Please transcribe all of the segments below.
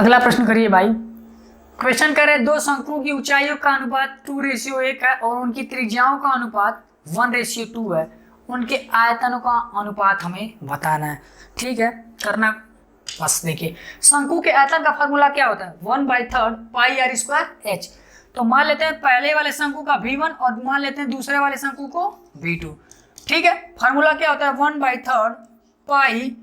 अगला प्रश्न करिए भाई। क्वेश्चन कह रहे दो शंकुओं की ऊंचाइयों का अनुपात 2:1 है और उनकी त्रिज्याओं का अनुपात 1:2 है। उनके आयतनों का अनुपात हमें बताना है। ठीक है, करना बस। देखिए, शंकु के आयतन का फॉर्मूला क्या होता है? 1/3 पाई आर स्क्वायर एच। तो मान लेते हैं पहले वाले शंकु का V1 और मान लेते हैं दूसरे वाले शंकु को V2। ठीक है, फॉर्मूला क्या होता है? 1/3 पाई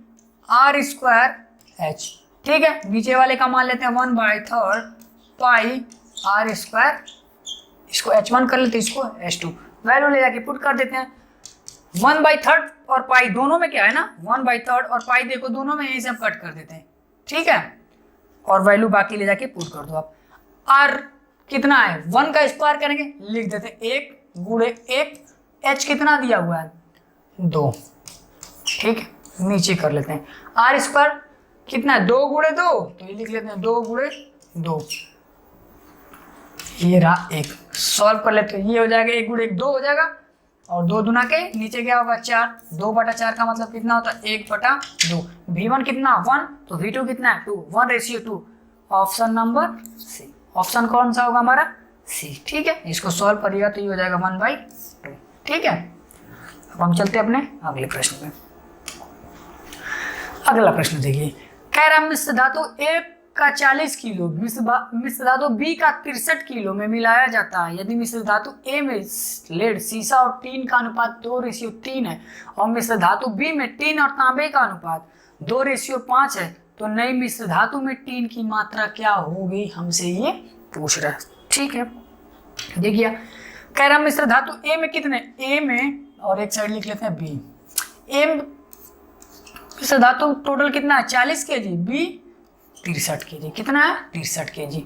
आर स्क्वायर एच। ठीक है, नीचे वाले का मान लेते हैं 1/3 पाई आर स्क्वायर, इसको H1 कर लेते हैं, इसको H2। वैल्यू ले जाके पुट कर देते हैं। 1/3 और पाई दोनों में क्या है ना, 1/3 और पाई देखो दोनों में, यही से हम कट कर देते हैं। ठीक है, और वैल्यू बाकी ले जाके पुट कर दो आप। आर कितना है? 1 का स्क्वायर करेंगे, लिख देते हैं 1 गुणे 1। एच कितना दिया हुआ है? 2। ठीक है, नीचे कर लेते हैं। आर स्क्वायर कितना है? 2 गुणे 2, तो ये लिख लेते हैं 2 गुणे 2। ये रहा 1। सॉल्व कर लेते हैं, ये हो जाएगा 1 गुणे 1 2 हो जाएगा, और 2 दुना के नीचे क्या होगा 4। 2/4 का मतलब कितना होता है? 1/2। V1 कितना? 1, तो V2 कितना है? 2। 1:2। Option number C. ऑप्शन कौन सा होगा हमारा? सी। ठीक है, इसको सॉल्व करिएगा तो ये हो जाएगा 1/2। ठीक है, अब हम चलते हैं अपने अगले प्रश्न में। अगला प्रश्न देखिए, कह रहा मिश्र धातु A का 40 किलो मिश्र धातु B का 63 किलो में मिलाया जाता है। यदि मिश्र धातु A में लेड, सीसा और टीन का अनुपात 2:3 है और मिश्र धातु B में टीन और तांबे का अनुपात 2:5 है, तो नई मिश्र धातु में टीन की मात्रा क्या होगी? हमसे ये पूछ रहा है। ठीक है, देखिए, कह रहा मिश्र धातु A में कितने? A में, और एक साइड लिख लेते हैं B। A मिश्र धातु टोटल कितना है? 40 kg, B 63 kg। कितना है? 63 kg।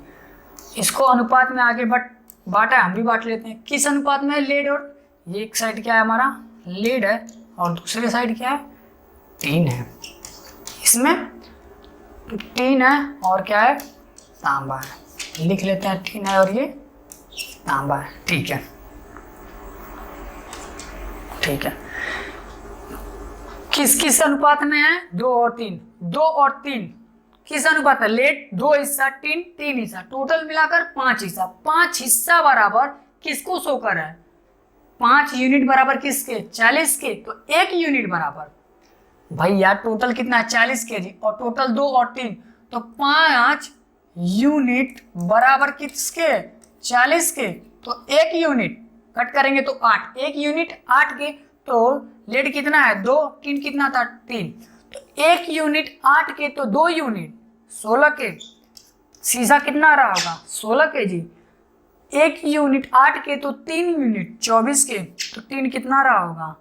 इसको अनुपात में आगे बांटा है, हम भी बांट लेते हैं। किस अनुपात में है? लेड और, ये एक साइड क्या है हमारा? लेड है, और दूसरे साइड क्या है? टीन है। इसमें टीन है और क्या है? तांबा है। लिख लेते हैं टीन है और ये तांबा है। ठीक है, ठीक है। किस किस अनुपात में है? 2 और 3। 2 और 3 किस अनुपात है? लेड 2 हिस्सा, टीन 3 हिस्सा, टोटल मिलाकर 5 हिस्सा। 5 हिस्सा बराबर किसको शो कर रहा है? 5 यूनिट बराबर किसके? 40 के। तो 1 यूनिट बराबर, भाई यार टोटल कितना है? 40 kg, और टोटल 2 और 3, तो 5 यूनिट बराबर किसके? 40 के। तो 1 यूनिट कट करेंगे तो 8। 1 यूनिट 8 के, तो लेड कितना है? 2, टीन कितना था? 3। तो 1 यूनिट 8 के, तो 2 यूनिट 16 के। सीसा कितना रहा होगा? 16 kg। 1 यूनिट 8 के, तो 3 यूनिट 24 के, तो टीन कितना रहा होगा?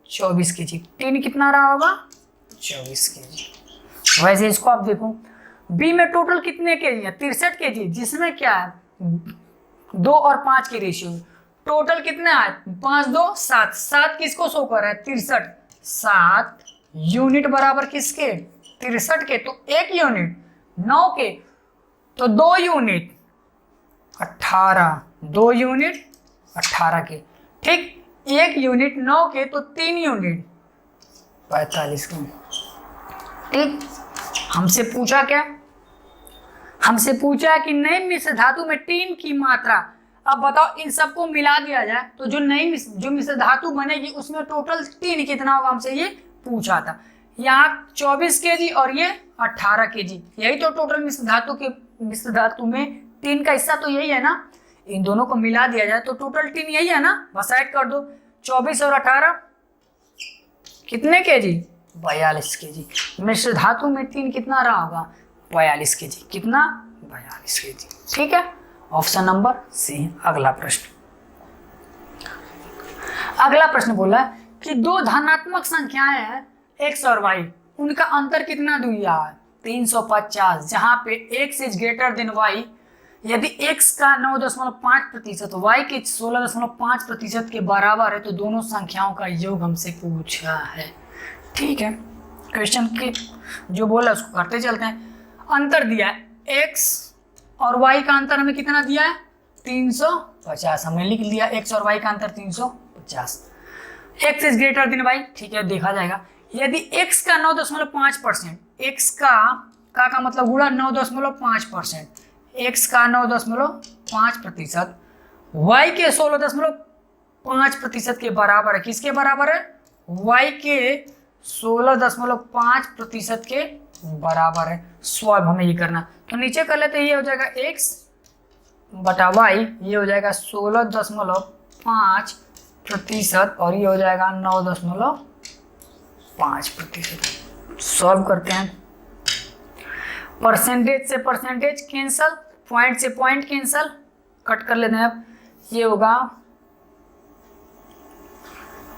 24 kg। टीन कितना रहा होगा? 24 kg। वैसे इसको आप देखो, बी में टोटल कितने kg है? 63 kg, जिसमें क्या है? 2 और 5 की रेशियो। टोटल कितना है? 5 2 7। 7 किसको शो कर रहा है? 63। 7 यूनिट बराबर किसके? 63 के। तो 1 यूनिट 9 के, तो 2 यूनिट 18। 2 यूनिट 18 के। ठीक, 1 यूनिट 9 के, तो 3 यूनिट 45 के। ठीक, हमसे पूछा क्या? हमसे पूछा कि नई मिश्र धातु में टीन की मात्रा। अब बताओ, इन सबको मिला दिया जाए तो जो मिश्र धातु बनेगी उसमें टोटल टीन कितना होगा? हमसे ये पूछा था। यहाँ 24 kg और ये 18 kg, यही तो टोटल मिश्र धातु में टीन का हिस्सा तो यही है ना। इन दोनों को मिला दिया जाए तो टोटल टीन यही है ना, बस ऐड कर दो। 24 और 18 कितने kg? 42 kg। मिश्र धातु में टीन कितना रहा होगा? 42 kg। कितना? 42 kg। ठीक है, ऑप्शन नंबर सी। अगला प्रश्न, अगला प्रश्न बोला कि दो धनात्मक संख्याएं हैं x और y, उनका अंतर कितना दिया है? 350, जहां पे x is greater than y। यदि x का 9.5%, y के 16.5% के बराबर है, तो दोनों संख्याओं का योग हमसे पूछा है। ठीक है, क्वेश्चन की जो बोला उसको करते चलते हैं। अंतर दिया है x और y का अंतर हमें कितना दिया है? 350। हमने लिख लिया x और y का अंतर 350। x is greater than y। ठीक है, देखा जाएगा। यदि x का 9.5%, x का का मतलब गुणा 9.5%, x का 9.5%, y के 16.5% के बराबर है। किसके बराबर है? y के 16.5% के बराबर है। सॉल्व हमें ये करना, तो नीचे कर लेते हैं। ये हो जाएगा x बटा y, ये हो जाएगा 16.5% और ये हो जाएगा 9.5%। सॉल्व करते हैं। परसेंटेज से परसेंटेज कैंसल, पॉइंट से पॉइंट कैंसल, कट कर लेते हैं। अब ये होगा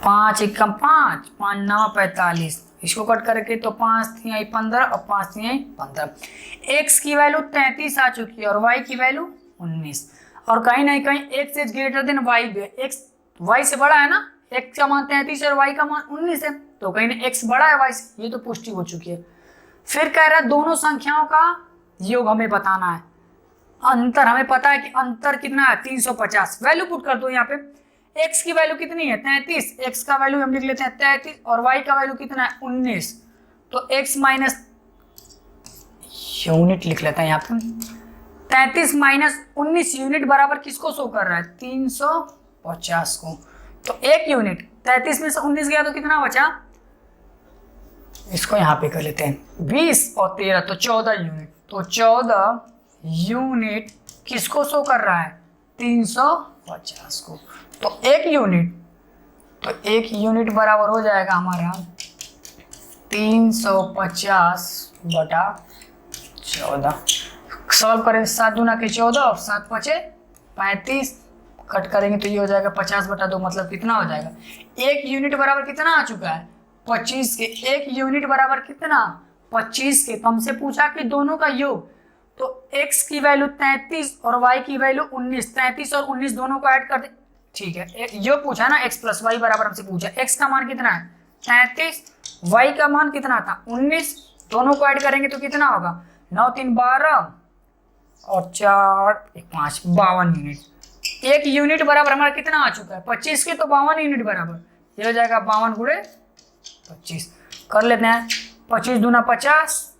5 एकम 5, 5 9 45, इसको कट करके तो 5 3 15 और 5 3 15। x की वैल्यू 33 आ चुकी है और y की वैल्यू 19, और कहीं ना कहीं x is greater than y भी है। x y से बड़ा है ना, x का मान 33 और y का मान 19 है, तो कहीं ना x बड़ा है y से, ये तो पुष्टि हो चुकी है। फिर कह रहा है दोनों संख्याओं का योग हमें बताना है। अंतर हमें पता है कि अंतर कितना है 350। वैल्यू पुट कर दो यहाँ पे। x की वैल्यू कितनी है 33, x का वैल्यू हम लिख लेते हैं 33 और y का वैल्यू कितना है 19, तो x माइनस यूनिट लिख लेते हैं यहाँ पे। 33 माइनस 19 यूनिट बराबर किसको शो कर रहा है 350 को। तो 1 यूनिट 33 में से 19 गया तो कितना बचा, इसको यहाँ पे कर लेते हैं 20 और 13 तो 14 यूनिट। तो 14 यूनिट किसको शो कर रहा है 350 को। तो 1 यूनिट बराबर हो जाएगा हमारा 350 बटा 14। सॉल्व करें 7 दूना के 14 और 7 पचे 35, कट करेंगे तो ये हो जाएगा 50 बटा 2, मतलब कितना हो जाएगा 1 यूनिट बराबर कितना आ चुका है 25 के। 1 यूनिट बराबर कितना 25 के। तो हमसे पूछा कि दोनों का योग, तो x की वैल्यू 33 और y की वैल्यू 19, 33 और 19 दोनों को ऐड कर दे। ठीक है, योग पूछा ना x प्लस वाई बराबर हमसे पूछा, x का मान कितना है 33, y का मान कितना था 19, दोनों को ऐड करेंगे तो कितना होगा 9 3 12 और 4 1 5 52 यूनिट। 1 यूनिट बराबर हमारा कितना आ चुका है 25 के, तो 52 यूनिट बराबर ये हो जाएगा 52 गुणे 25। कर लेते हैं 25 दूना 50,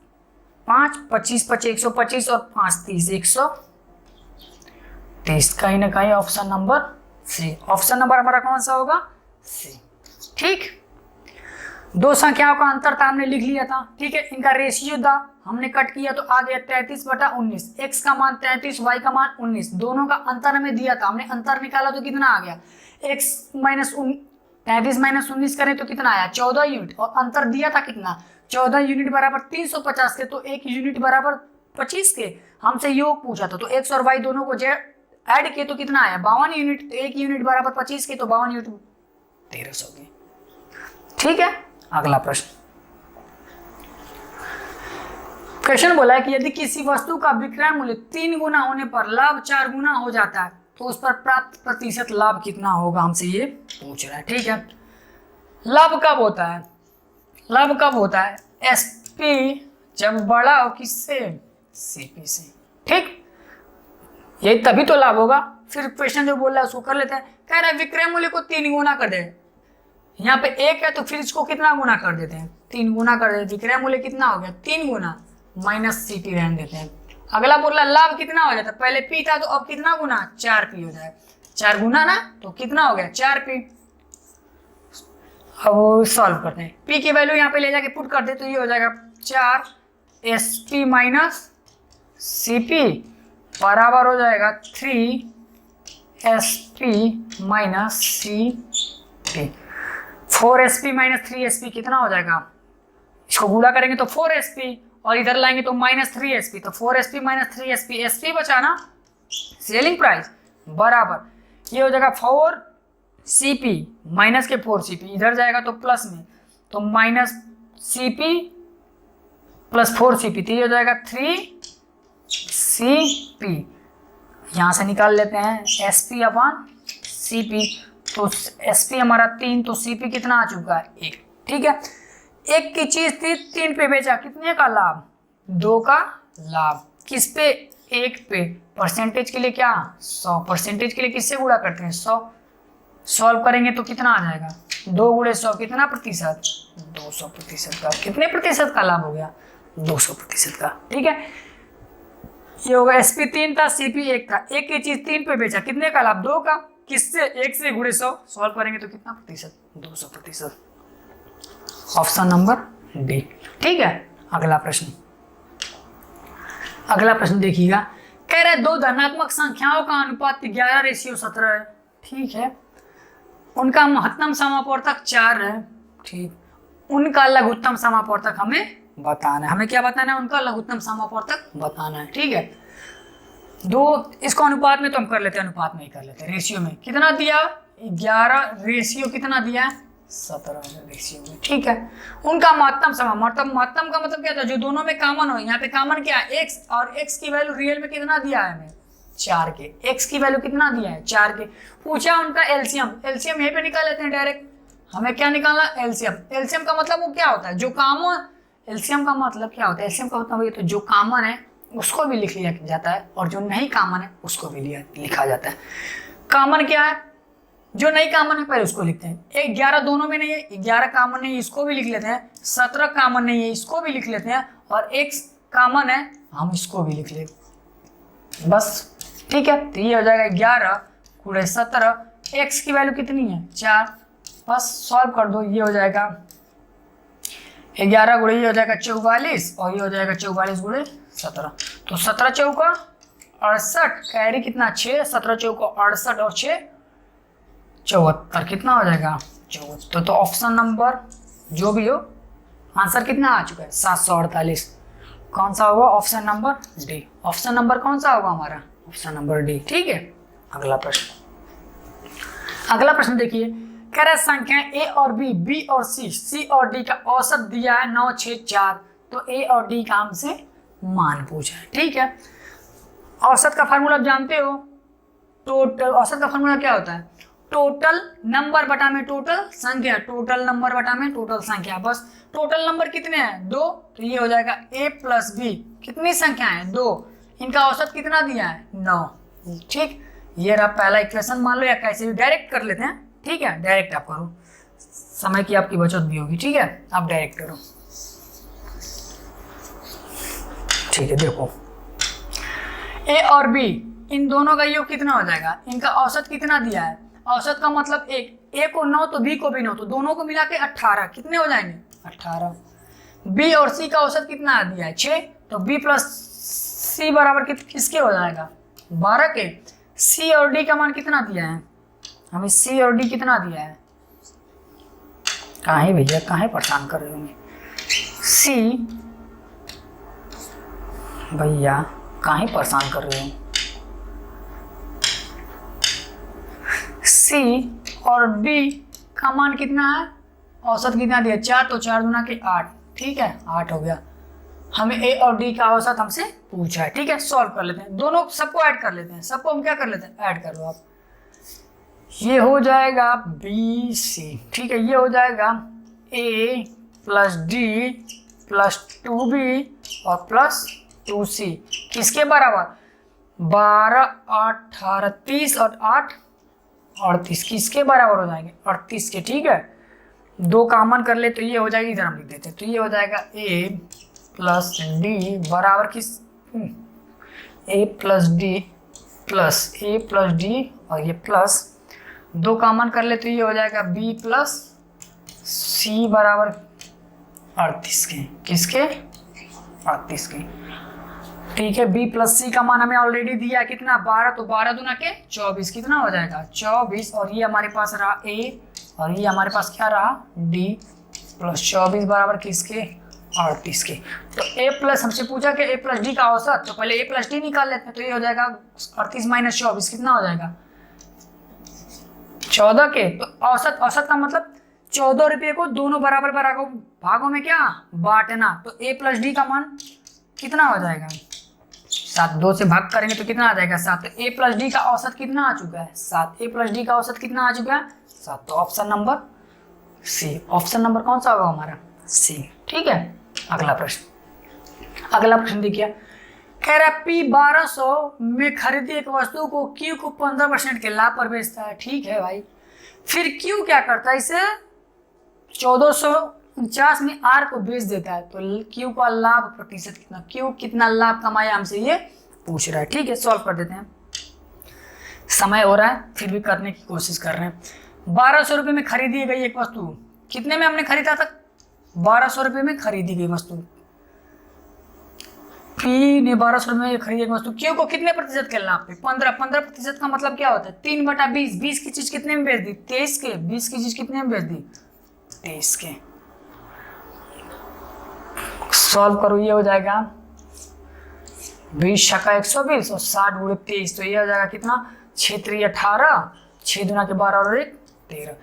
5 25 25 125 और 5 30 130। कहीं ना कहीं option number C, option number हमारा कौन सा होगा सी। ठीक, दो संख्याओं का अंतर था हमने लिख लिया था। ठीक है, इनका रेशियो था हमने कट किया तो आ गया 33 बटा 19। x का मान 33, y का मान 19, दोनों का अंतर हमें दिया था, हमने अंतर निकाला तो कितना आ गया x माइनस 33 माइनस 19 करें तो कितना आया 14 यूनिट, और अंतर दिया था कितना 14 यूनिट बराबर 350 के, तो 1 यूनिट बराबर 25 के। हमसे योग पूछा था, तो x और y दोनों को ऐड किए तो कितना आया 52 यूनिट, तो 1 यूनिट बराबर 25 के, तो 52 यूनिट 1300 के। ठीक है, अगला प्रश्न। क्वेश्चन बोला है कि यदि किसी वस्तु का विक्रय मूल्य 3 गुना होने पर लाभ 4 गुना हो जाता है तो उस पर प्राप्त प्रतिशत लाभ कितना होगा, हमसे ये पूछ रहा है। ठीक है, लाभ कब होता है, लाभ कब होता है एसपी जब बड़ा हो किससे सीपी से। ठीक, ये तभी तो लाभ होगा। फिर क्वेश्चन जो बोल रहा है उसको कर लेते हैं। कह रहा है विक्रय मूल्य को 3 गुना कर दे, यहाँ पे 1 है तो फिर इसको कितना गुना कर देते हैं 3 गुना कर देते हैं। विक्रय मूल्य कितना हो गया 3 गुना माइनस सीपी रहने देते हैं। अगला बोल रहा लाभ कितना हो जाता है, पहले पी था तो अब कितना गुना 4p हो जाए, 4 गुना ना तो कितना हो गया 4p। अब सॉल्व करते हैं, p की वैल्यू यहाँ पे ले जाके पुट कर दे तो ये हो जाएगा 4sp माइनस cp बराबर हो जाएगा 3sp minus cp। 4sp minus 3sp कितना हो जाएगा, इसको गुणा करेंगे तो 4sp और इधर लाएंगे तो माइनस 3sp, तो 4sp माइनस 3sp, sp बचा ना सेलिंग प्राइस बराबर ये हो जाएगा 4cp माइनस के 4cp, इधर जाएगा तो प्लस में तो माइनस cp प्लस 4cp, तो ये हो जाएगा 3cp। यहाँ से निकाल लेते हैं sp अपॉन cp, तो sp हमारा 3, तो cp कितना आ चुका है 1। ठीक है, 1 की चीज थी 3 पे बेचा, कितने का लाभ 2 का लाभ, किस पे 1 पे, परसेंटेज के लिए क्या 100, परसेंटेज के लिए किससे गुणा करते हैं 100। सॉल्व करेंगे तो कितना आ जाएगा 2 गुणे 100 कितना प्रतिशत 200% का, कितने प्रतिशत का लाभ हो गया 200% का। ठीक है, ये होगा SP 3 था, CP 1 था, एक की चीज 3 पे बेचा, कितने का लाभ? 2 का। किससे? 1 से गुणे 100, सॉल्व करेंगे तो कितना प्रतिशत? 200%। Option number D. ठीक है, अगला प्रश्न, अगला प्रश्न देखिएगा, कह रहे दो धनात्मक संख्याओं का अनुपात 11:17 है। ठीक है, उनका महत्तम समापवर्तक 4 है। ठीक, उनका लघुत्तम समापवर्तक हमें बताना है। हमें क्या बताना है? उनका लघुत्तम समापवर्तक बताना है। ठीक है, दो, इसको अनुपात में तो हम कर लेते हैं, अनुपात में ही कर लेते हैं। रेशियो में कितना दिया? 11, रेशियो कितना दिया है? 17 रेशियो में। ठीक है, उनका महत्तम समापवर्तक, महत्तम का मतलब क्या था? जो दोनों में कॉमन हो। यहाँ पे कॉमन क्या है? x, और x की वैल्यू रियल में कितना दिया है हमें? 4 के। x की वैल्यू कितना दिया है? 4 के। पूछा उनका एलसीएम, एलसीएम यहीं पे निकाल लेते हैं डायरेक्ट। हमें क्या निकालना? एलसीएम। एलसीएम का मतलब वो क्या होता है? जो कॉमन, एलसीएम का मतलब क्या होता है? एलसीएम का मतलब ये तो जो कॉमन है उसको भी लिख लिया जाता है और जो नहीं कॉमन है उसको भी लिखा जाता है। कॉमन क्या है? जो नहीं कॉमन है पहले उसको लिखते हैं। 11 दोनों में नहीं है, 11 कॉमन नहीं है, इसको भी लिख लेते हैं। 17 कॉमन नहीं है, इसको भी लिख लेते हैं। और x कॉमन है, हम इसको भी लिख लेते बस। ठीक है, तो ये हो जाएगा 11 गुणे 17, x की वैल्यू कितनी है? 4। बस सॉल्व कर दो, ये हो जाएगा 11 गुणे ये हो जाएगा 44 और ये हो जाएगा 44 गुणे 17। तो 17 चौका 68, कैरी कितना? 6, 17 चौका 68 और 6 74, कितना हो जाएगा? 74। तो ऑप्शन नंबर जो भी हो, आंसर कितना आ चुका है? 748। कौन सा होगा? Option number D. Option number कौन सा होगा हमारा? Option number D. ठीक है, अगला प्रश्न, अगला प्रश्न देखिए, कह रहा है संख्या ए और बी, बी और सी और डी का औसत दिया है 9, 6, 4। तो ए और डी का हमसे मान पूछा है। ठीक है, औसत का फार्मूला आप जानते हो। टोटल, औसत का फार्मूला क्या होता है? टोटल नंबर बटा में टोटल संख्या, टोटल नंबर बटा में टोटल संख्या। बस टोटल नंबर कितने हैं? 2। तो ये हो जाएगा a प्लस बी, कितनी संख्या है? 2। इनका औसत कितना दिया है? 9। ठीक, ये रहा पहला इक्वेशन। मान लो या कैसे भी डायरेक्ट कर लेते हैं। ठीक है, डायरेक्ट आप करो, समय की आपकी बचत भी होगी। ठीक है, आप डायरेक्ट करो। ठीक है, देखो ए और बी, इन दोनों का योग कितना हो जाएगा? इनका औसत कितना दिया है? औसत का मतलब एक, ए को 9 तो बी को भी 9, तो दोनों को मिला के 18। कितने हो जाएंगे? 18। बी और सी का औसत कितना दिया है? 6। तो बी प्लस सी बराबर किसके हो जाएगा? 12 के। सी और डी का मान कितना दिया है हमें? सी और डी कितना दिया है? कहाँ भैया, कहाँ परेशान कर रहे होंगे? सी भैया कहाँ परेशान कर रहे हो? सी और डी का मान कितना है? औसत कितना दिया? 4। तो 4 दूना के 8। ठीक है, 8 हो गया। हमें ए और डी का औसत हमसे पूछा है। ठीक है, सॉल्व कर लेते हैं। दोनों सबको ऐड कर लेते हैं। सबको हम क्या कर लेते हैं? ऐड कर लो आप। ये हो जाएगा बी सी। ठीक है, ये हो जाएगा ए प्लस डी प्लस 2b और प्लस 2c, किसके बराबर? 12, 8, 18, 30 और 8 38, किसके बराबर हो जाएंगे? 38 के। ठीक है, 2 कॉमन कर ले तो ये हो जाएगी, इधर हम लिख देते हैं। तो ये हो जाएगा a प्लस डी बराबर किस? a plus D plus a plus D और ये प्लस 2 कॉमन कर ले तो ये हो जाएगा b प्लस c बराबर 38 के। किसके? 38 के। ठीक है, b प्लस सी का मान हमें ऑलरेडी दिया कितना? 12। तो 12 दूना के 24, कितना हो जाएगा? 24। और ये हमारे पास रहा a और ये हमारे पास क्या रहा? d प्लस 24 बराबर किसके? 38 के। तो a प्लस, हमसे पूछा कि a प्लस डी का औसत, तो पहले a प्लस डी निकाल लेते हैं। तो ये हो जाएगा 38 माइनस 24, कितना हो जाएगा? 14 के। तो औसत, औसत का मतलब 14 रुपये को दोनों बराबर भागों में क्या बांटना। तो a प्लस डी का मान कितना हो जाएगा? 7। 2 से भाग करेंगे तो कितना आ जाएगा? 7। तो a प्लस डी का औसत कितना आ चुका है? 7। a प्लस डी का औसत कितना आ चुका है? 7। तो option number C. Option number कौन सा होगा हमारा? सी। ठीक है, अगला प्रश्न, अगला प्रश्न देखिए, कह रहा है P 1200 में खरीदी एक वस्तु को Q को 15% के लाभ पर बेचता है। ठीक है भाई, फिर Q क्या करता है? इसे 1400 49 में आर को बेच देता है तो क्यू का लाभ प्रतिशत कितना, क्यू कितना लाभ कमाया हमसे ये पूछ रहा है। ठीक है, सॉल्व कर देते हैं। समय हो रहा है फिर भी करने की कोशिश कर रहे हैं। 1200 रुपये में खरीदी गई एक वस्तु, कितने में हमने खरीदा था? 1200 रुपये में खरीदी गई वस्तु। पी ने 1200 रुपये में खरीदी गई वस्तु, क्यू को कितने प्रतिशत के लाभ पे? 15% का मतलब क्या होता है? 3/20। 20 की चीज कितने में बेच दी? 23 के। 20 की चीज कितने में बेच दी? 23 के। सॉल्व करो, ये हो जाएगा 20 छक्का 120 और 60 गुणे 23, तो ये हो जाएगा कितना? 6 3 18, 6 दूना के 12 और 1 13।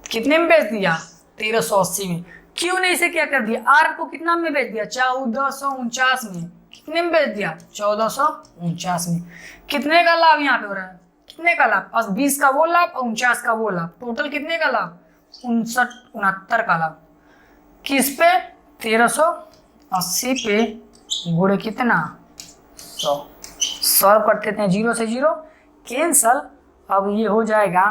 कितने में बेच दिया? 1380 में। क्यों ने इसे क्या कर दिया? आर को कितना में बेच दिया? 1449 में। कितने में बेच दिया? 1449 में। कितने का लाभ यहाँ पे हो रहा है? कितने का लाभ? 20 का वो लाभ और 49 का वो लाभ, टोटल कितने का लाभ? 69 का लाभ। किस पे? 1380 पे गुणे कितना? 100। सॉल्व कर देते हैं, 0 से 0 कैंसल। अब ये हो जाएगा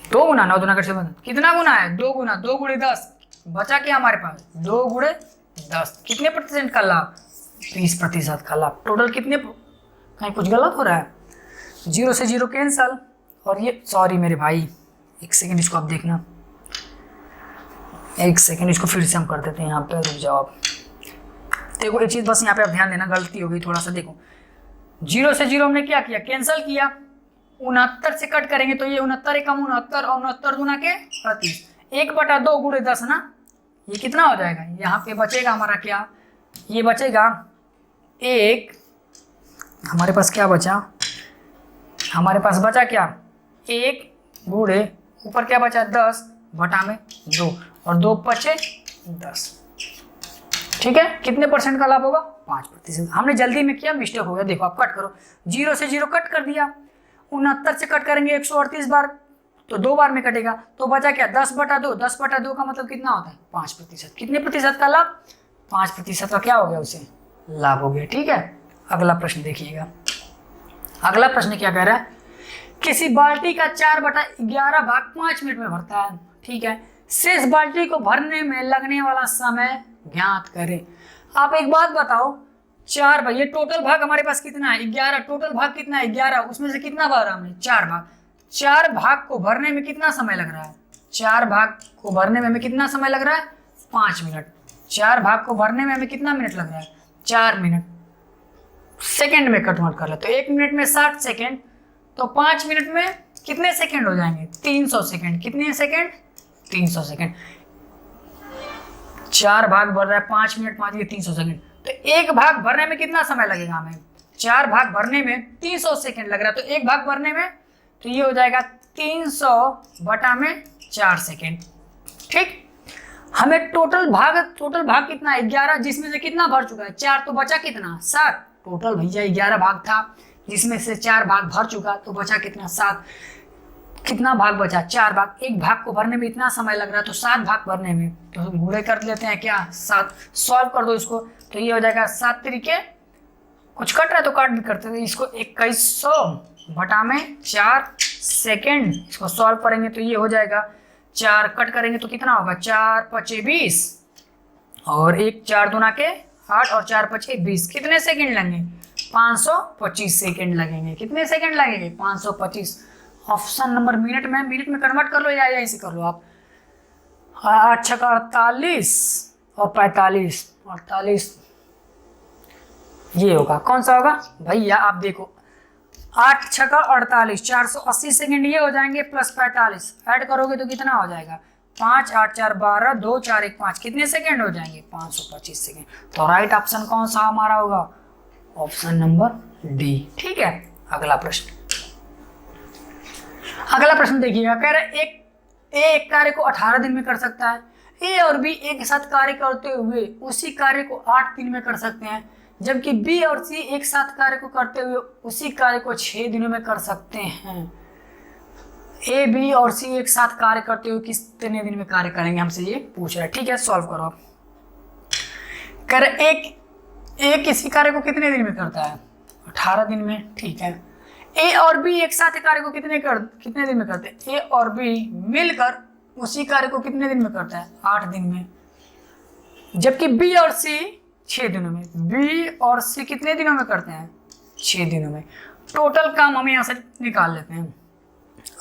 2 गुना 9 दूना कर 7, कितना गुना है? 2 गुना, 2 गुणे 10, बचा क्या हमारे पास? 2 गुणे 10। कितने प्रतिशत का लाभ? 20% का लाभ। टोटल कितने? कहीं कुछ गलत हो रहा है? 0 से 0 कैंसल। और ये सॉरी मेरे भाई, एक सेकेंड इसको आप देखना, एक सेकेंड इसको फिर से हम कर देते हैं। यहाँ पे रुक जाओ आप, देखो एक चीज़ बस यहाँ पे आप ध्यान देना, गलती हो गई थोड़ा सा। देखो 0 से 0 हमने क्या किया? कैंसिल किया। 69 से कट करेंगे तो ये 69 एकम 69 और 69 दूना के 38, 1/2 गुणे 10 ना, ये कितना हो जाएगा? यहाँ पे बचेगा हमारा क्या? ये बचेगा 1, हमारे पास क्या बचा? हमारे पास बचा क्या? 1 गुणे ऊपर क्या बचा? 10 बटा में 2 और 2 बचे 10। ठीक है, कितने परसेंट का लाभ होगा? 5%। हमने जल्दी में किया, मिस्टेक हो गया। देखो आप कट करो, 0 से 0 कट कर दिया। 69 से कट करेंगे 138 बार तो 2 बार में कटेगा, तो बचा क्या? 10/2। 10/2 का मतलब कितना होता है? 5%। कितने प्रतिशत का लाभ? 5% का क्या हो गया? उसे लाभ हो गया। ठीक है, अगला प्रश्न देखिएगा। अगला प्रश्न क्या कह रहा है? किसी बाल्टी का 4/11 भाग 5 मिनट में भरता है। ठीक है, शेष बाल्टी को भरने में लगने वाला समय ज्ञात करें। आप एक बात बताओ, 4 भाग, ये टोटल भाग हमारे पास कितना है? 11। टोटल भाग कितना है? 11। उसमें से कितना भरा हमने? 4 भाग। 4 भाग को भरने में कितना समय लग रहा है? 4 भाग को भरने में हमें कितना समय लग रहा है? 5 मिनट। 4 भाग को भरने में हमें कितना मिनट लग रहा है? 4 मिनट। सेकंड में कन्वर्ट कर ले तो 1 मिनट में 60 सेकंड, तो 5 मिनट में कितने सेकंड हो जाएंगे? 300 सेकंड। कितने सेकंड? 300 सेकंड। 4 भाग भर रहा है 5 मिनट, 5 300 सेकंड, तो 1 भाग भरने में कितना समय लगेगा हमें? 4 भाग भरने में 300 सेकंड लग रहा है, तो 1 भाग भरने में तो ये हो जाएगा 300 बटा में 4 सेकंड। ठीक, हमें टोटल भाग कितना है? 11, जिसमें से कितना भर चुका है? 4, तो बचा कितना? 7। टोटल भैया 11 भाग था, जिसमें से 4 भाग भर चुका, तो बचा कितना? 7। कितना भाग बचा? 4 भाग। 1 भाग को भरने में इतना समय लग रहा है, तो 7 भाग भरने में, तो हम गुणे कर लेते हैं क्या? 7। सॉल्व कर दो इसको, तो ये हो जाएगा 7 तरीके, कुछ कट रहा है तो काट भी करते हैं। इसको 2100 बटा में 4 सेकेंड, इसको सॉल्व करेंगे तो ये हो जाएगा 4 कट करेंगे तो कितना होगा? 4 5 20 और 1 4 दूना के 8 और 4 5 20। कितने सेकंड लगेंगे? 525 सेकंड लगेंगे। कितने सेकंड लगेंगे? 525। ऑप्शन नंबर मिनट में कन्वर्ट कर लो या यहीं से कर लो आप। 8 छक्का 48 और 45, 48 ये होगा। कौन सा होगा भैया? आप देखो 8 छक्का 48, 480 सेकंड ये हो जाएंगे, प्लस 45 ऐड करोगे तो कितना हो जाएगा? 5 8 4 12 2 4 1 5। कितने सेकंड हो जाएंगे? 525 सेकंड। तो राइट ऑप्शन कौन सा हमारा होगा? Option number D. ठीक है, अगला प्रश्न देखिएगा। कह रहे एक कार्य को 18 दिन में कर सकता है। ए और बी एक साथ कार्य करते हुए उसी कार्य को 8 दिन में कर सकते हैं, जबकि बी और सी एक साथ कार्य को करते हुए उसी कार्य को 6 दिनों में कर सकते हैं। ए बी और सी एक साथ कार्य करते हुए कितने दिन में कार्य करेंगे, हमसे ये पूछ रहा है। ठीक है, सॉल्व करो आप। कह रहे एक किसी कार्य को कितने दिन में करता है? 18 दिन में। ठीक है, ए और बी एक साथ कार्य को कितने दिन में करते हैं? ए और बी मिलकर उसी कार्य को कितने दिन में करता है? 8 दिन में। जबकि बी और सी 6 दिनों में। बी और सी कितने दिनों में करते हैं? 6 दिनों में। टोटल काम हम यहाँ से निकाल लेते हैं।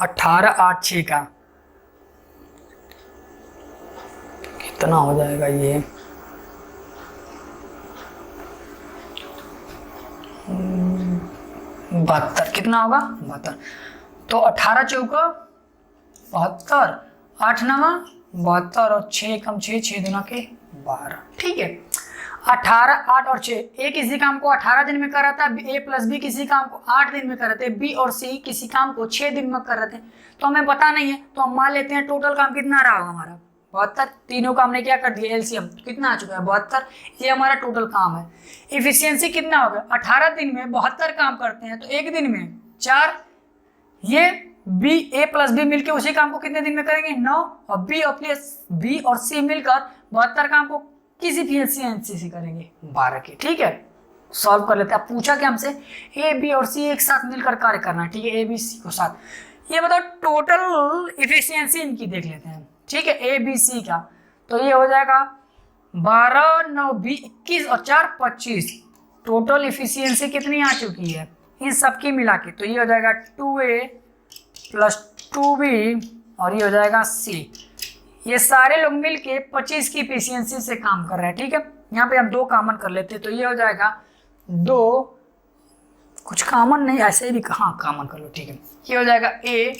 18 8 6 का कितना हो जाएगा? ये 72। कितना होगा? 72। तो 18 चौका 72, 8 नवा 72 और 6 कम 6, 6 दूना के 12। ठीक है, 18 8 और 6, ए किसी काम को 18 दिन में कर रहा था, ए प्लस बी किसी काम को 8 दिन में कर रहे थे, बी और सी किसी काम को 6 दिन में कर रहे थे। तो हमें पता नहीं है, तो हम मान लेते हैं टोटल काम कितना रहा होगा हमारा? 72। तीनों का हमने क्या कर दिया? एलसीएम कितना आ चुका है? 72। ये हमारा टोटल काम है। इफिशियंसी कितना हो गया? 18 दिन में 72 काम करते हैं, तो एक दिन में 4। ये बी ए प्लस बी मिलकर उसी काम को कितने दिन में करेंगे? 9। और बी और सी मिलकर 72 काम को किसी इफिशियंसी से करेंगे? 12 की। ठीक है, सॉल्व कर लेते हैं। पूछा क्या हमसे? ए बी और सी एक साथ मिलकर कार्य करना है। ठीक है, ए बी सी को साथ। ये बताओ टोटल इफिशियंसी इनकी देख लेते हैं। ठीक है, ए बी सी का, तो ये हो जाएगा 12 9 20 21 और 4 25। टोटल इफिशियंसी कितनी आ चुकी है इन सबकी मिला के? तो ये हो जाएगा 2A प्लस 2B और ये हो जाएगा C। ये सारे लोग मिलके 25 की इफिशियंसी से काम कर रहे हैं। ठीक है, यहाँ पे हम 2 कॉमन कर लेते हैं, तो ये हो जाएगा 2, कुछ कॉमन नहीं, ऐसे ही भी हाँ कॉमन कर लो। ठीक है, ये हो जाएगा A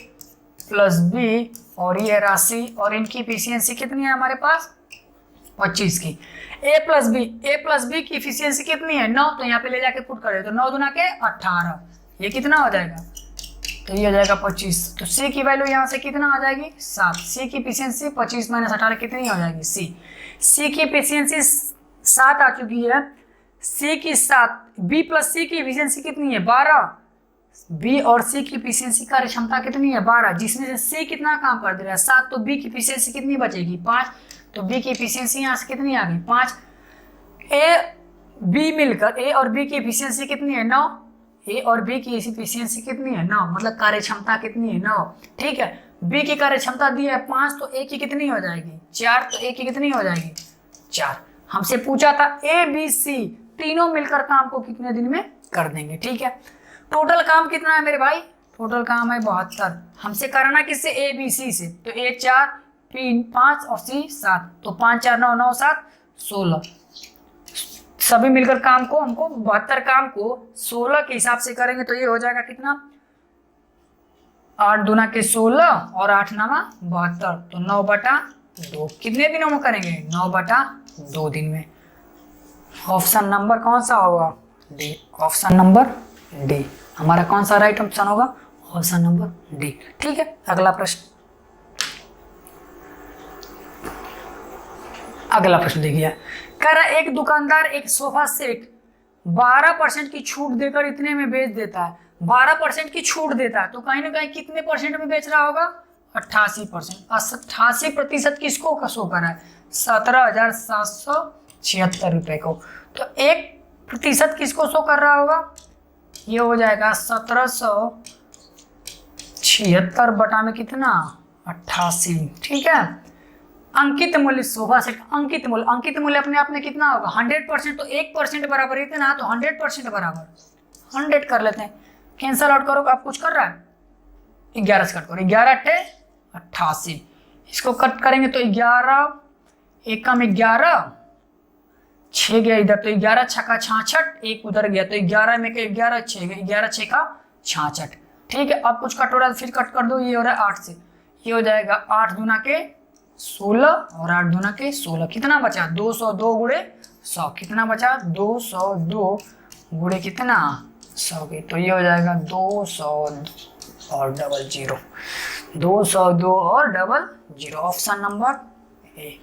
प्लस B और ये राशि, और इनकी इफिशियंसी कितनी है हमारे पास? 25 की। ए प्लस बी की इफिशियंसी कितनी है? 9। तो यहाँ पे ले जाके पुट कर दे, तो 9 दूना के 18। ये कितना हो जाएगा? तो ये हो जाएगा 25। तो सी की वैल्यू यहाँ से कितना आ जाएगी? 7। सी की इफिशियंसी 25 माइनस 18 कितनी हो जाएगी? सी की इफिशियंसी 7 आ चुकी है। सी की 7। बी प्लस सी की इफिशियंसी कितनी है? 12। बी और सी की इफिशियंसी कार्य क्षमता कितनी है? 12, जिसमें से सी कितना काम कर दे रहा है? 7। तो बी की इफिशियंसी कितनी बचेगी? 5। तो बी की इफिशियंसी यहाँ से कितनी आ गई? 5। ए बी मिलकर ए और बी की इफिशियंसी कितनी है? 9। ए और बी की इफिशियंसी कितनी है? 9। मतलब कार्य क्षमता कितनी है? 9। ठीक है, बी की कार्य क्षमता दी है 5, तो ए की कितनी हो जाएगी? 4। तो ए की कितनी हो जाएगी? 4। हमसे पूछा था ए बी सी तीनों मिलकर काम को कितने दिन में कर देंगे। ठीक है, टोटल काम कितना है मेरे भाई? टोटल काम है 72। हमसे कराना किससे? ए बी सी से। तो ए 4 3 5 और सी 7। तो 5 4 9 9 7 16। सभी मिलकर काम को हमको 72 काम को 16 के हिसाब से करेंगे, तो ये हो जाएगा कितना? 8 दूना के 16 और 8 नवा 72। तो 9/2 कितने दिनों में करेंगे? 9/2 दिन में। ऑप्शन नंबर कौन सा होगा? डी। ऑप्शन नंबर डी हमारा कौन सा राइट ऑप्शन होगा? Option number D. ठीक है, अगला प्रश्न। अगला प्रश्न देखिए, कह रहा है एक दुकानदार एक सोफा सेट 12% की छूट देकर इतने में बेच देता है। 12% की छूट देता है, तो कहीं ना कहीं कितने परसेंट में बेच रहा होगा? 88%। 88% किसको का शो कर रहा है? 17,776 रुपए को। तो 1% किसको शो कर रहा होगा? ये हो जाएगा 1776 बटा में कितना? 88। ठीक है, अंकित मूल्य सोफा सेट, अंकित मूल्य अपने आप में कितना होगा? 100%। तो 1% बराबर इतना, तो 100% बराबर 100 कर लेते हैं। कैंसल आउट करो, आप कुछ कर रहा है? 11 से कट करो, 11 × 88। इसको कट करेंगे तो 11 1 कम 11, 6 गया इधर, तो 11 छक्का 66, 1 उधर गया, तो 11 में 11 6 गया, 11 6 का 66। ठीक है, अब कुछ कट हो रहा है फिर कट कर दो। ये हो रहा है 8 से, ये हो जाएगा 8 दूना के 16 और 8 दूना के 16। कितना बचा? 202 गुणे 100। कितना बचा? 202 गुणे कितना? 100 के। तो ये हो जाएगा 200 और 00, 202 और 00। Option number A.